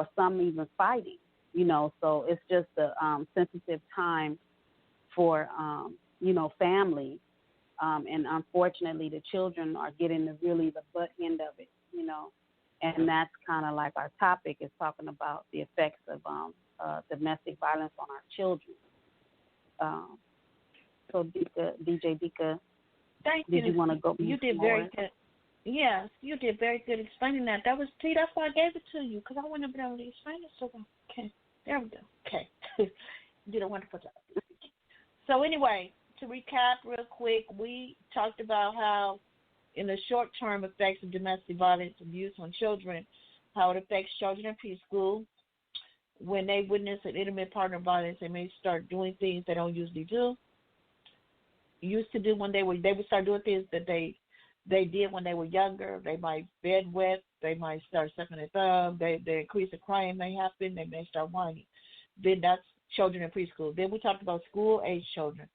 or some even fighting. So it's just a sensitive time for family, and unfortunately the children are getting the butt end of it. And that's kind of like our topic is talking about the effects of domestic violence on our children. Um, so DJ Dika, Thank did you you. want to go You did more? very good. Yes, you did very good explaining that. That's why I gave it to you, because I wouldn't have been able to explain it so well. Okay, there we go. Okay. You did a wonderful job. So anyway, to recap real quick, we talked about how in the short-term effects of domestic violence abuse on children, how it affects children in preschool. When they witness an intimate partner violence, they may start doing things they don't usually do. Used to do when they would start doing things that they did when they were younger. They might bed wet. They might start sucking their thumb. They increase the crying may happen. They may start whining. Then that's children in preschool. Then we talked about school-age children.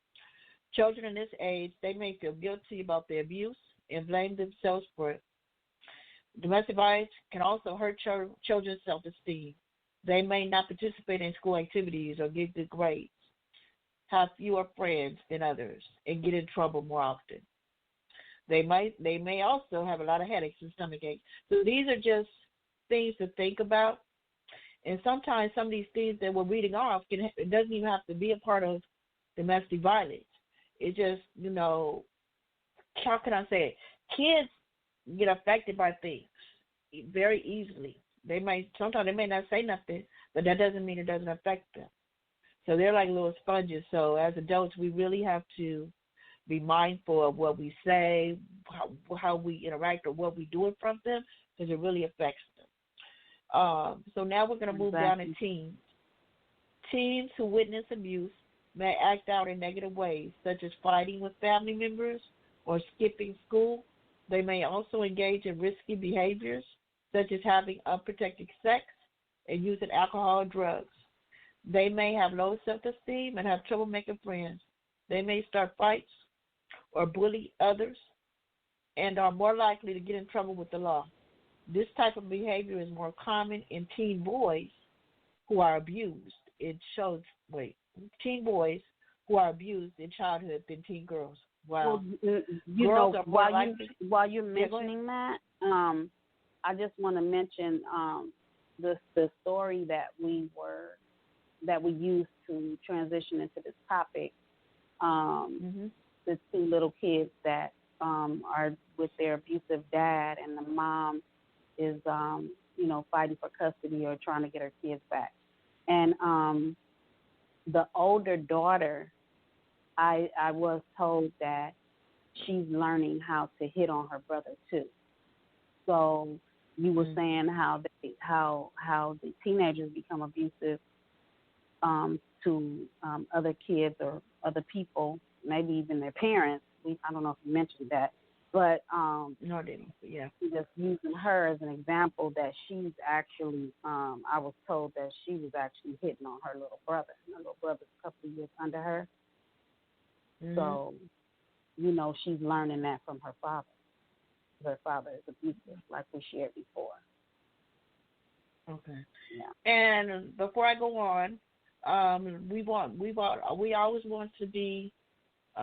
Children in this age, they may feel guilty about their abuse and blame themselves for it. Domestic violence can also hurt children's self-esteem. They may not participate in school activities or get good grades, have fewer friends than others, and get in trouble more often. They may also have a lot of headaches and stomach aches. So these are just things to think about. And sometimes some of these things that we're reading off, it doesn't even have to be a part of domestic violence. It just, how can I say it? Kids get affected by things very easily. Sometimes they may not say nothing, but that doesn't mean it doesn't affect them. So they're like little sponges. So as adults, we really have to be mindful of what we say, how we interact, or what we do in front of them, because it really affects them. So now we're going to move down to teens. Teens who witness abuse may act out in negative ways, such as fighting with family members or skipping school. They may also engage in risky behaviors, such as having unprotected sex and using alcohol or drugs. They may have low self-esteem and have trouble making friends. They may start fights or bully others and are more likely to get in trouble with the law. This type of behavior is more common in teen boys who are abused. Teen boys who are abused in childhood than teen girls. Wow. Well, while you're mentioning that, I just want to mention the story that we used to transition into this topic. The two little kids that are with their abusive dad, and the mom is fighting for custody or trying to get her kids back. And the older daughter, I was told that she's learning how to hit on her brother too. So you were saying how the teenagers become abusive to other kids or other people, maybe even their parents. I don't know if you mentioned that, but no, I didn't. Yeah, just using her as an example that she's actually, I was told that she was actually hitting on her little brother. Her little brother's a couple of years under her. So, she's learning that from her father. Her father is abusive, like we shared before. Okay. Yeah. And before I go on, we always want to be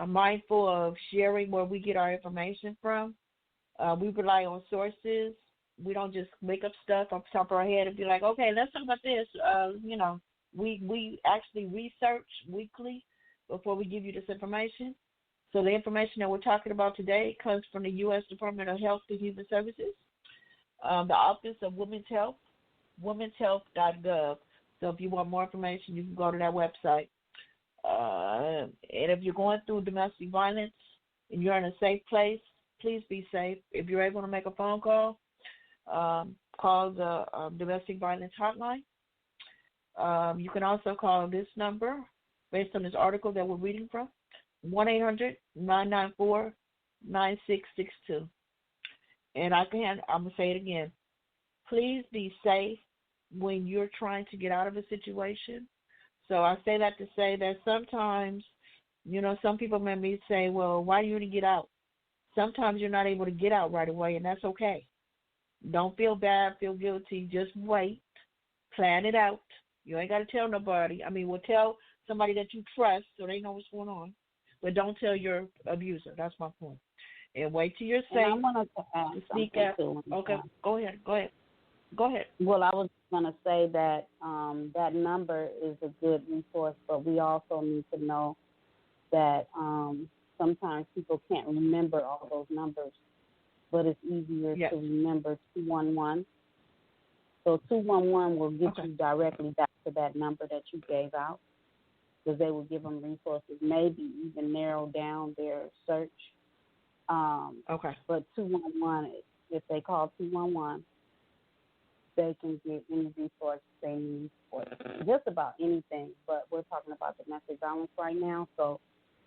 mindful of sharing where we get our information from. We rely on sources. We don't just make up stuff off the top of our head and be like, okay, let's talk about this. We actually research weekly before we give you this information. So the information that we're talking about today comes from the U.S. Department of Health and Human Services, the Office of Women's Health, womenshealth.gov. So if you want more information, you can go to that website. And if you're going through domestic violence and you're in a safe place, please be safe. If you're able to make a phone call, call the domestic violence hotline. You can also call this number based on this article that we're reading from, 1-800-994-9662. And I'm going to say it again. Please be safe when you're trying to get out of a situation. So I say that to say that sometimes, some people may say, well, why do you want to get out? Sometimes you're not able to get out right away, and that's okay. Don't feel bad, feel guilty. Just wait Plan it out. You ain't got to tell nobody. I mean, we'll tell somebody that you trust so they know what's going on. But don't tell your abuser. That's my point. And wait till you're And I safe wanted to add to speak something out. too. Okay, go ahead. Go ahead. Go ahead. Well, I was going to say that that number is a good resource, but we also need to know that sometimes people can't remember all those numbers, but it's easier Yes. to remember 211. So 211 will get Okay. you directly back to that number that you gave out, because they will give them resources, maybe even narrow down their search. Okay. But 211, if they call 211, they can get any resource they need for just about anything. But we're talking about domestic violence right now, so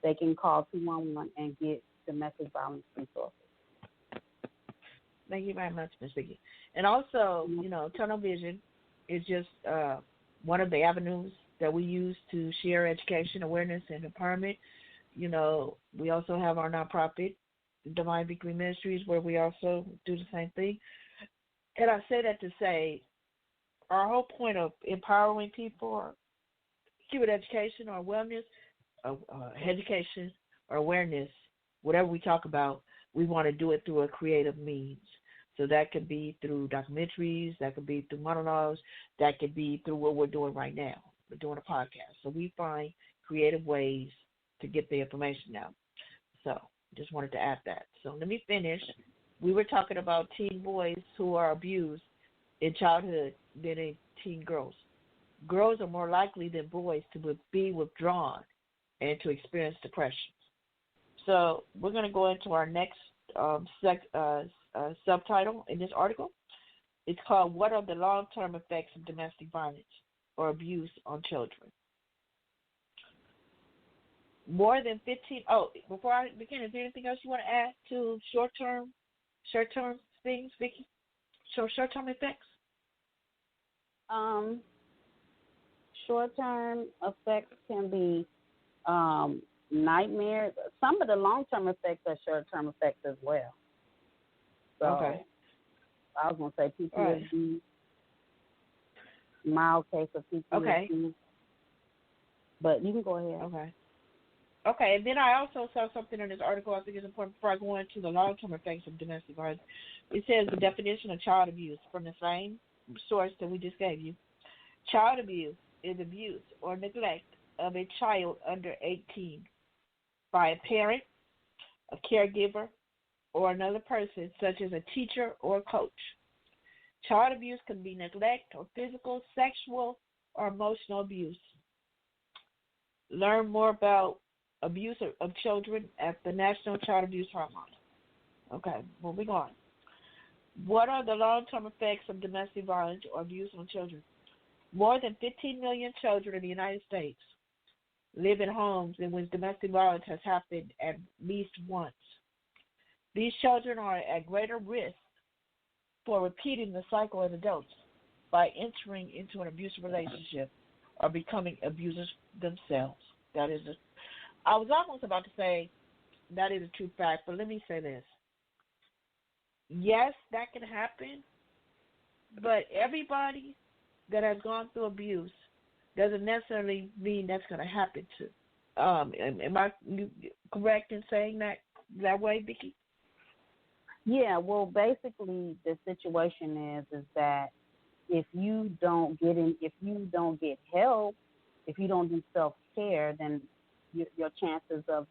they can call 211 and get domestic violence resources. Thank you very much, Ms. Vicky. And also, tunnel vision is just one of the avenues that we use to share education, awareness, and empowerment. We also have our nonprofit, Divine Victory Ministries, where we also do the same thing. And I say that to say our whole point of empowering people, or keeping education or wellness, education or awareness, whatever we talk about, we want to do it through a creative means. So that could be through documentaries, that could be through monologues, that could be through what we're doing right now. We're doing a podcast. So we find creative ways to get the information out. So just wanted to add that. So let me finish. We were talking about teen boys who are abused in childhood than in teen girls. Girls are more likely than boys to be withdrawn and to experience depression. So we're going to go into our next subtitle in this article. It's called "What are the long-term effects of domestic violence or abuse on children?" More than 15. Oh, before I begin, is there anything else you want to add to short-term things, Vicky? Short-term effects. Short-term effects can be nightmares. Some of the long-term effects are short-term effects as well. So Okay. I was going to say PTSD, right. Mild case of PTSD. Okay. But you can go ahead. Okay. Okay, and then I also saw something in this article I think is important before I go into the long-term effects of domestic violence. It says the definition of child abuse from the same source that we just gave you. Child abuse is abuse or neglect of a child under 18 by a parent, a caregiver, or another person, such as a teacher or a coach. Child abuse can be neglect or physical, sexual, or emotional abuse. Learn more about abuse of children at the National Child Abuse Hotline. Okay, moving on. What are the long-term effects of domestic violence or abuse on children? More than 15 million children in the United States live in homes in which domestic violence has happened at least once. These children are at greater risk for repeating the cycle as adults by entering into an abusive relationship or becoming abusers themselves. I was almost about to say that is a true fact, but let me say this. Yes, that can happen, but everybody that has gone through abuse doesn't necessarily mean that's going to happen to. Am I correct in saying that way, Vicki? Yeah, well, basically the situation is that if you don't get help, if you don't do self-care, then your chances of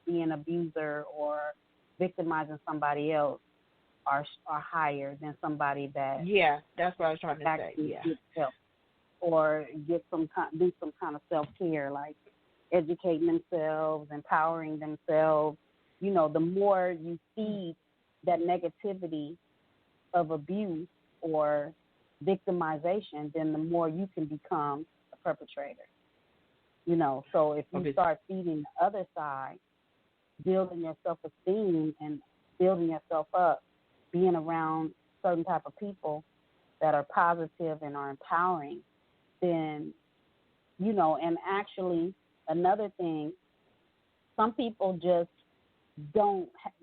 being an abuser or victimizing somebody else are higher than somebody that that's what I was trying to say. Gets help or do some kind of self-care, like educating themselves, empowering themselves. The more you feed that negativity of abuse or victimization, then the more you can become a perpetrator. So if you start feeding the other side, building your self-esteem and building yourself up, being around certain type of people that are positive and are empowering, then, and actually another thing, some people just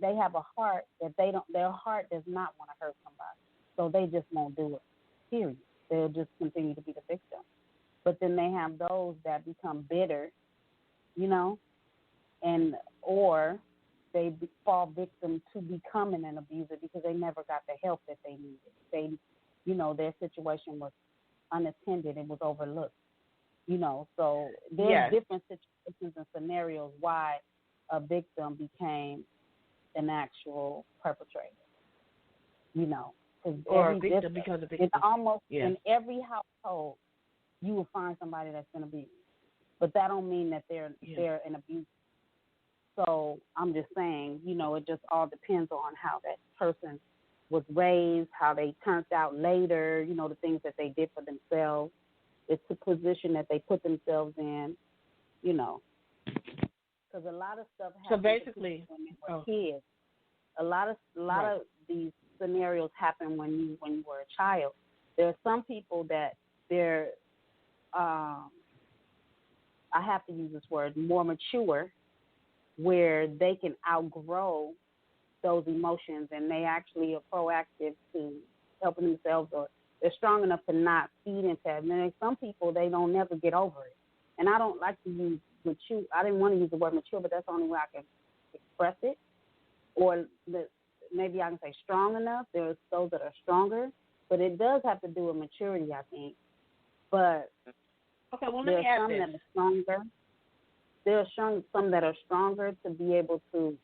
they have a heart that their heart does not want to hurt somebody. So they just won't do it, period. They'll just continue to be the victim. But then they have those that become bitter, you know, and or they fall victim to becoming an abuser because they never got the help that they needed. They, you know, their situation was unattended, it was overlooked. You know, so there's different situations and scenarios why a victim became an actual perpetrator. You know, or a victim because of victim. It's almost in every household you will find somebody that's been abused, but that don't mean that they're an abuser. So I'm just saying, you know, it just all depends on how that person was raised, how they turned out later, you know, the things that they did for themselves. It's the position that they put themselves in, you know. Because a lot of stuff happens basically, when they were kids. A lot of these scenarios happen when you were a child. There are some people that they're, I have to use this word, more mature, where they can outgrow those emotions and they actually are proactive to helping themselves, or they're strong enough to not feed into it. And then some people, they don't never get over it. And I don't like to use mature. I didn't want to use the word mature, but that's the only way I can express it. Or maybe I can say strong enough. There's those that are stronger, but it does have to do with maturity, I think. But okay, well, there are some that are stronger. There are some that are stronger to be able to,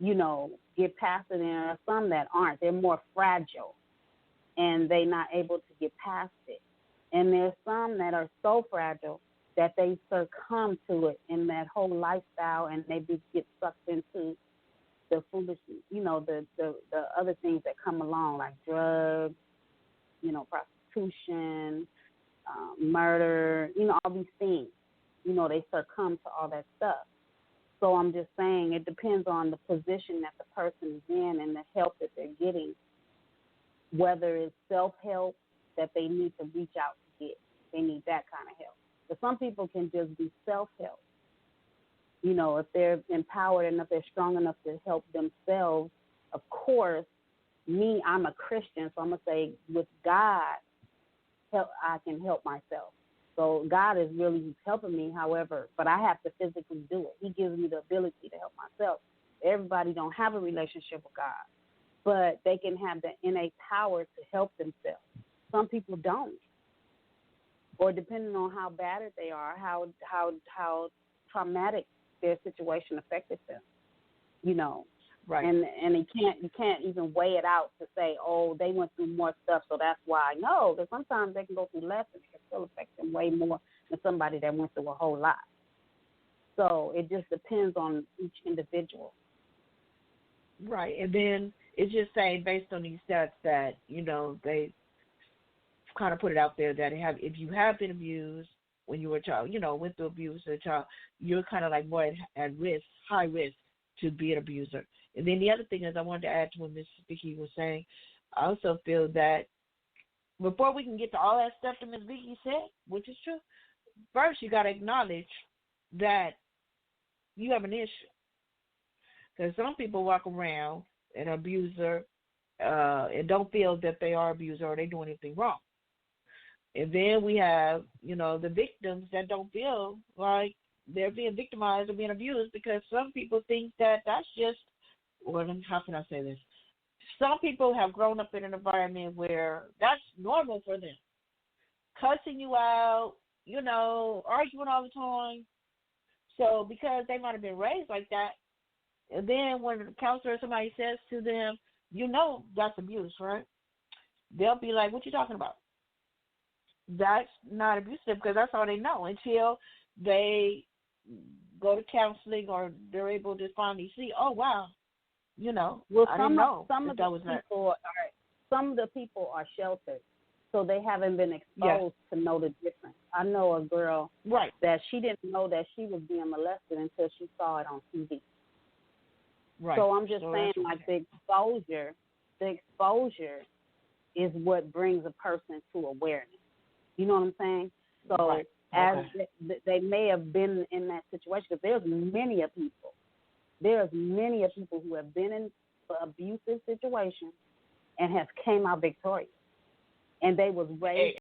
you know, get past it, and there are some that aren't. They're more fragile, and they're not able to get past it. And there's some that are so fragile that they succumb to it in that whole lifestyle, and they get sucked into the foolish, you know, the other things that come along, like drugs, you know, prostitution, murder, you know, all these things. You know, they succumb to all that stuff. So I'm just saying it depends on the position that the person is in and the help that they're getting, whether it's self-help that they need to reach out to get. They need that kind of help. But some people can just be self-help. You know, if they're empowered enough, they're strong enough to help themselves. Of course, me, I'm a Christian, so I'm going to say with God, I can help myself. So God is really helping me, however, but I have to physically do it. He gives me the ability to help myself. Everybody don't have a relationship with God, but they can have the innate power to help themselves. Some people don't. Or depending on how bad they are, how traumatic their situation affected them, you know. Right. And you can't even weigh it out to say, oh, they went through more stuff, so that's why. No, because sometimes they can go through less and it can still affect them way more than somebody that went through a whole lot. So it just depends on each individual. Right. And then it's just saying based on these stats that, you know, they kind of put it out there that if you have been abused when you were a child, you know, went through abuse as a child, you're kind of like more at risk, high risk to be an abuser. And then the other thing is I wanted to add to what Ms. Vicky was saying, I also feel that before we can get to all that stuff that Ms. Vicky said, which is true, first you got to acknowledge that you have an issue. Because some people walk around an abuser and don't feel that they are abuser or they do anything wrong. And then we have, you know, the victims that don't feel like they're being victimized or being abused because some people think that that's just, well, how can I say this? Some people have grown up in an environment where that's normal for them. Cussing you out, you know, arguing all the time. So because they might have been raised like that, and then when the counselor or somebody says to them, you know that's abuse, right? They'll be like, what you talking about? That's not abusive because that's all they know until they go to counseling or they're able to finally see, oh, wow, you know, I didn't know some of the people are sheltered, so they haven't been exposed to know the difference. I know a girl that she didn't know that she was being molested until she saw it on TV. Right. So I'm just saying, like, the exposure is what brings a person to awareness. You know what I'm saying? So they may have been in that situation, because there's many of people. There's many of people who have been in abusive situations and have came out victorious. and they was raised